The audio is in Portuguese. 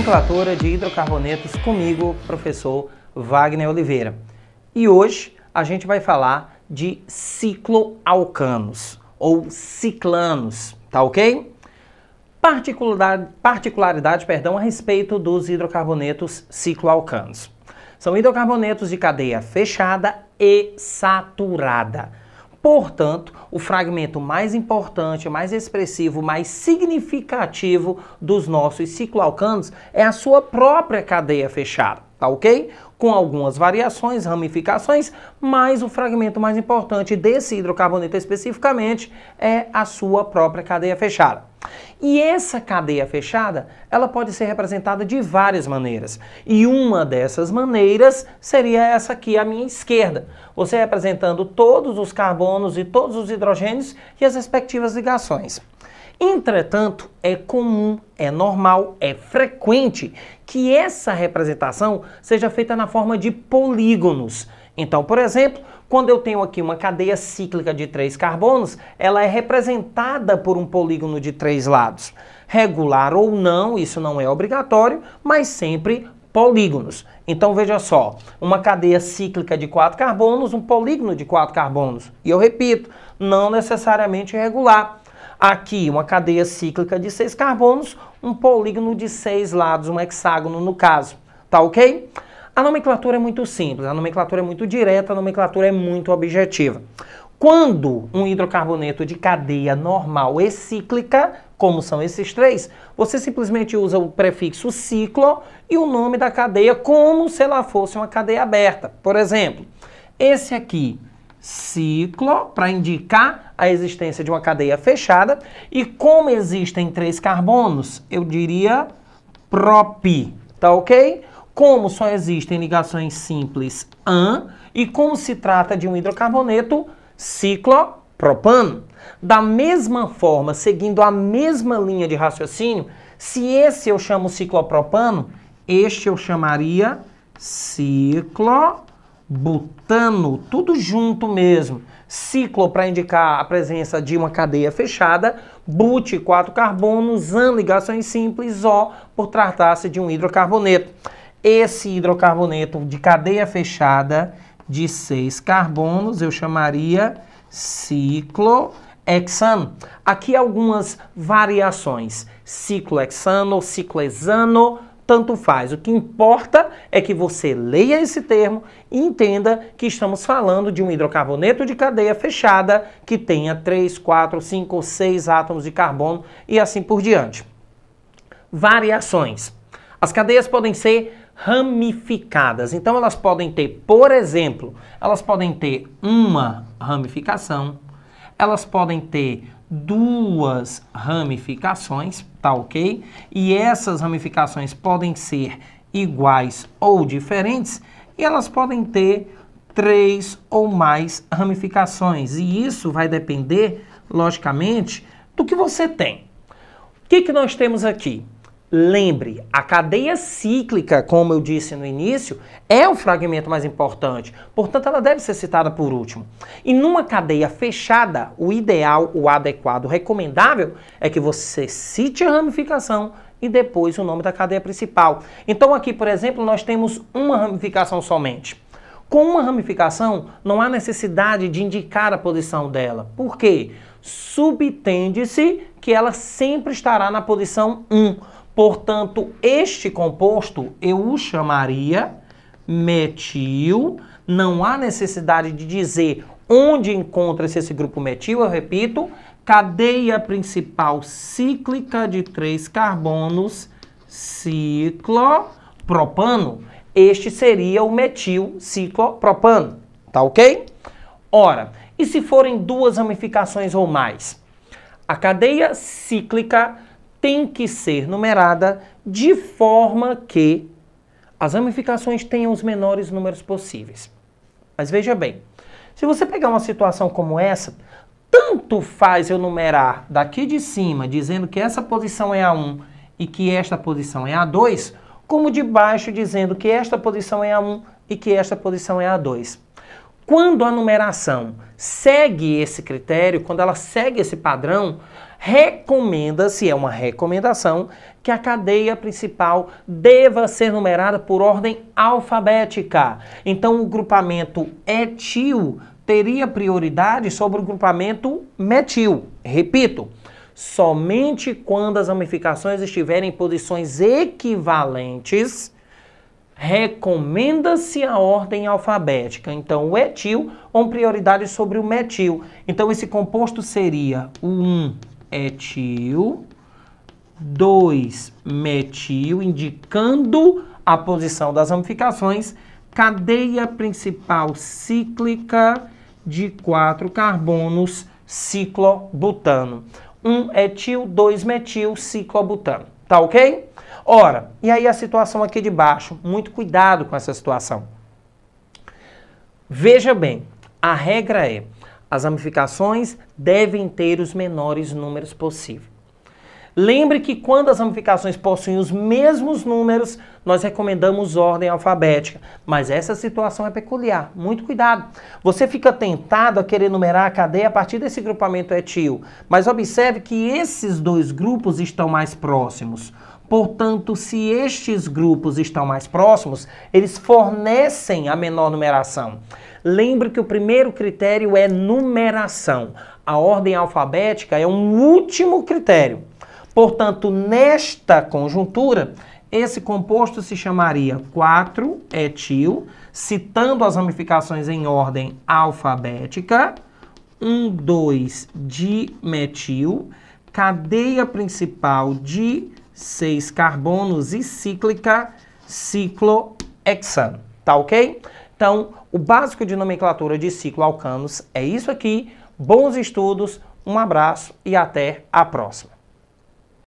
nomenclatura de hidrocarbonetos comigo, professor Wagner Oliveira. E hoje a gente vai falar de cicloalcanos ou ciclanos, tá ok? Particularidade, a respeito dos hidrocarbonetos cicloalcanos. São hidrocarbonetos de cadeia fechada e saturada. Portanto, o fragmento mais importante, mais expressivo, mais significativo dos nossos cicloalcanos é a sua própria cadeia fechada, tá ok? Com algumas variações, ramificações, mas o fragmento mais importante desse hidrocarboneto especificamente é a sua própria cadeia fechada. E essa cadeia fechada, ela pode ser representada de várias maneiras. E uma dessas maneiras seria essa aqui à minha esquerda. Você representando todos os carbonos e todos os hidrogênios e as respectivas ligações. Entretanto, é comum, é normal, é frequente que essa representação seja feita na forma de polígonos. Então, por exemplo, quando eu tenho aqui uma cadeia cíclica de 3 carbonos, ela é representada por um polígono de 3 lados. Regular ou não, isso não é obrigatório, mas sempre polígonos. Então veja só, uma cadeia cíclica de 4 carbonos, um polígono de 4 carbonos. E eu repito, não necessariamente regular. Aqui, uma cadeia cíclica de 6 carbonos, um polígono de 6 lados, um hexágono no caso. Tá ok? A nomenclatura é muito simples, a nomenclatura é muito direta, a nomenclatura é muito objetiva. Quando um hidrocarboneto de cadeia normal e cíclica, como são esses 3, você simplesmente usa o prefixo ciclo e o nome da cadeia como se ela fosse uma cadeia aberta. Por exemplo, esse aqui, ciclo, para indicar a existência de uma cadeia fechada, e como existem 3 carbonos, eu diria prop, tá ok? Como só existem ligações simples AN, e como se trata de um hidrocarboneto ciclopropano. Da mesma forma, seguindo a mesma linha de raciocínio, se esse eu chamo ciclopropano, este eu chamaria ciclobutano, tudo junto mesmo. Ciclo para indicar a presença de uma cadeia fechada, but 4 carbonos, AN ligações simples, O por tratar-se de um hidrocarboneto. Esse hidrocarboneto de cadeia fechada de 6 carbonos eu chamaria ciclohexano. Aqui algumas variações, ciclohexano, ciclohexano, tanto faz. O que importa é que você leia esse termo e entenda que estamos falando de um hidrocarboneto de cadeia fechada que tenha 3, 4, 5 ou 6 átomos de carbono e assim por diante. Variações. As cadeias podem ser ramificadas. Então elas podem ter, por exemplo, elas podem ter uma ramificação, elas podem ter 2 ramificações, tá ok? E essas ramificações podem ser iguais ou diferentes, e elas podem ter 3 ou mais ramificações. E isso vai depender, logicamente, do que você tem. O que nós temos aqui? Lembre, a cadeia cíclica, como eu disse no início, é o fragmento mais importante, portanto ela deve ser citada por último. E numa cadeia fechada, o ideal, o adequado, o recomendável é que você cite a ramificação e depois o nome da cadeia principal. Então aqui, por exemplo, nós temos uma ramificação somente. Com uma ramificação, não há necessidade de indicar a posição dela. Por quê? Subtende-se que ela sempre estará na posição 1. Portanto, este composto eu o chamaria metil. Não há necessidade de dizer onde encontra-se esse grupo metil, eu repito, cadeia principal cíclica de 3 carbonos, ciclopropano. Este seria o metil ciclopropano, tá ok? Ora, e se forem 2 ramificações ou mais? A cadeia cíclica tem que ser numerada de forma que as ramificações tenham os menores números possíveis. Mas veja bem, se você pegar uma situação como essa, tanto faz eu numerar daqui de cima, dizendo que essa posição é a 1 e que esta posição é a 2, como de baixo dizendo que esta posição é a 1 e que esta posição é a 2. Quando a numeração segue esse critério, quando ela segue esse padrão, Recomenda-se, é uma recomendação, que a cadeia principal deva ser numerada por ordem alfabética. Então, o grupamento etil teria prioridade sobre o grupamento metil. Repito, somente quando as ramificações estiverem em posições equivalentes, recomenda-se a ordem alfabética. Então, o etil com prioridade sobre o metil. Então, esse composto seria o 1 etil, 2 metil, indicando a posição das ramificações, cadeia principal cíclica de 4 carbonos, ciclobutano. 1 etil, 2 metil, ciclobutano. Tá ok? Ora, e aí a situação aqui de baixo? Muito cuidado com essa situação. Veja bem, a regra é, as ramificações devem ter os menores números possíveis. Lembre que quando as ramificações possuem os mesmos números, nós recomendamos ordem alfabética. Mas essa situação é peculiar. Muito cuidado. Você fica tentado a querer numerar a cadeia a partir desse grupamento etil. Mas observe que esses dois grupos estão mais próximos. Portanto, se estes grupos estão mais próximos, eles fornecem a menor numeração. Lembre que o primeiro critério é numeração. A ordem alfabética é um último critério. Portanto, nesta conjuntura, esse composto se chamaria 4-etil, citando as ramificações em ordem alfabética, 1,2-dimetil, cadeia principal de 6 carbonos e cíclica ciclohexano. Tá ok? Então, o básico de nomenclatura de cicloalcanos é isso aqui. Bons estudos, um abraço e até a próxima.